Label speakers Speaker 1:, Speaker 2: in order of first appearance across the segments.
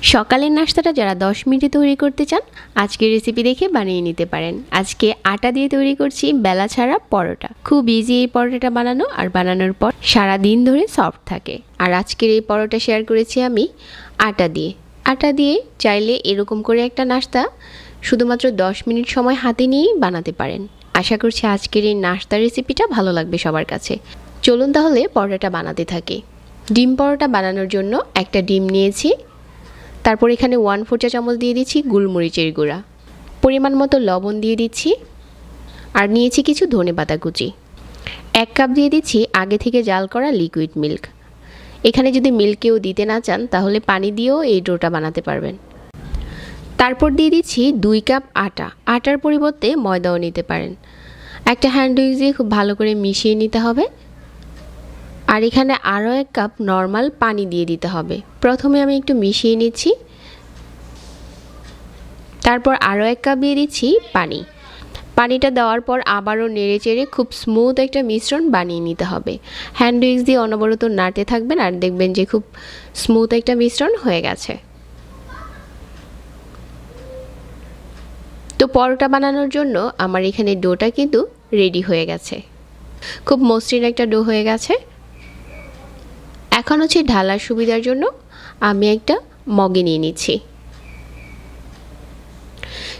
Speaker 1: সকালের নাস্তাটা যারা 10 মিনিটে তৈরি করতে চান আজকের রেসিপি দেখে বানিয়ে নিতে পারেন। আজকে আটা দিয়ে তৈরি করছি বেলা ছাড়া পরোটা। খুব ইজি এই পরোটাটা বানানো, আর বানানোর পর সারা দিন ধরে সফট থাকে। আর আজকের এই পরোটা শেয়ার করেছি আমি আটা দিয়ে চাইলে এরকম করে একটা নাস্তা শুধুমাত্র 10 মিনিট সময় হাতে নিয়েই বানাতে পারেন। আশা করছি আজকের এই নাস্তার রেসিপিটা ভালো লাগবে সবার কাছে। চলুন তাহলে পরোটাটা বানাতে থাকি। ডিম পরোটা বানানোর জন্য একটা ডিম নিয়েছি, তারপর এখানে 1/4 চা চামচ দিয়ে দিচ্ছি গোলমরিচের গুঁড়া, পরিমাণ মতো লবণ দিয়ে দিচ্ছি, আর নিয়েছি কিছু ধনেপাতা কুচি। 1 কাপ দিয়ে দিচ্ছি আগে থেকে জাল করা লিকুইড মিল্ক। এখানে যদি মিল্কেও দিতে না চান তাহলে পানি দিয়েও এই ডোটা বানাতে পারবেন। তারপর দিয়ে দিচ্ছি 2 কাপ আটার পরিবর্তে ময়দাও নিতে পারেন। একটা হ্যান্ড উইক্স দিয়ে খুব ভালো করে মিশিয়ে নিতে হবে। আর এখানে আরও 1 কাপ নর্মাল পানি দিয়ে দিতে হবে। প্রথমে আমি একটু মিশিয়ে নিচ্ছি, তারপর আরও 1 কাপ দিয়ে দিচ্ছি পানিটা দেওয়ার পর আবারও নেড়ে চেড়ে খুব স্মুথ একটা মিশ্রণ বানিয়ে নিতে হবে। হ্যান্ড উইক্স দিয়ে অনবরত নাড়তে থাকবেন আর দেখবেন যে খুব স্মুথ একটা মিশ্রণ হয়ে গেছে। তো পরোটা বানানোর জন্য আমার এখানে ডোটা কিন্তু রেডি হয়ে গেছে। খুব মসৃণ একটা ডো হয়ে গেছে। এখন হচ্ছে ঢালার সুবিধার জন্য আমি একটা মগে নিয়ে নিচ্ছি।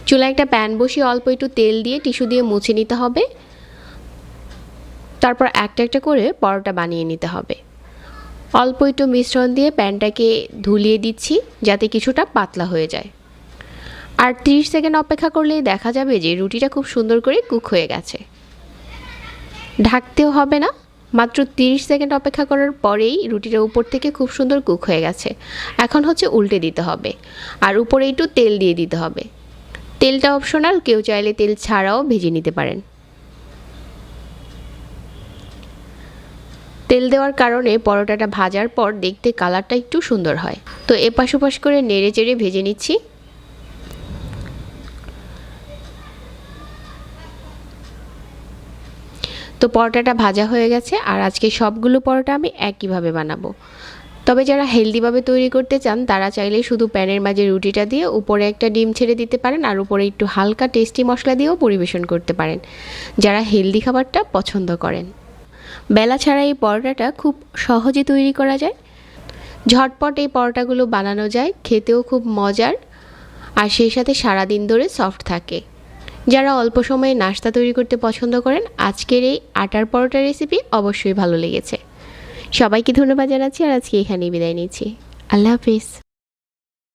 Speaker 1: চুলায় একটা প্যান বসিয়ে অল্প একটু তেল দিয়ে টিস্যু দিয়ে মুছে নিতে হবে। তারপর একটা একটা করে পরোটা বানিয়ে নিতে হবে। অল্প একটু মিশ্রণ দিয়ে প্যানটাকে ধুলিয়ে দিচ্ছি যাতে কিছুটা পাতলা হয়ে যায়। আর 30 সেকেন্ড অপেক্ষা করলেই দেখা যাবে যে রুটিটা খুব সুন্দর করে কুক হয়ে গেছে। ঢাকতেও হবে না, মাত্র 30 সেকেন্ড অপেক্ষা করার পরেই রুটিটা উপর থেকে খুব সুন্দর কুক হয়ে গেছে। এখন হচ্ছে উল্টে দিতে হবে, আর উপরে একটু তেল দিয়ে দিতে হবে। তেলটা অপশনাল, কেউ চাইলে তেল ছাড়াও ভেজে নিতে পারেন। তেল দেওয়ার কারণে পরোটাটা ভাজার পর দেখতে কালারটা একটু সুন্দর হয়। তো এপাশ ওপাশ করে নেড়ে চেড়ে ভেজে নিচ্ছি। তো পরোটাটা ভাজা হয়ে গেছে, আর আজকে সবগুলো পরোটা আমি একইভাবে বানাবো। তবে যারা হেলদিভাবে তৈরি করতে চান তারা চাইলে শুধু প্যানের মাঝে রুটিটা দিয়ে উপরে একটা ডিম ছেড়ে দিতে পারেন, আর উপরে একটু হালকা টেস্টি মশলা দিয়েও পরিবেশন করতে পারেন যারা হেলদি খাবারটা পছন্দ করেন। বেলা ছাড়া এই পরোটাটা খুব সহজে তৈরি করা যায়। ঝটপট এই পরোটাগুলো বানানো যায়, খেতেও খুব মজার, আর সেই সাথে সারাদিন ধরে সফট থাকে। যারা অল্প সময়ে নাস্তা তৈরি করতে পছন্দ করেন আজকের এই আটার পরোটার রেসিপি অবশ্যই ভালো লেগেছে। সবাইকে ধন্যবাদ জানাচ্ছি, আর আজকে এখানেই বিদায় নিচ্ছি। আল্লাহ হাফিজ।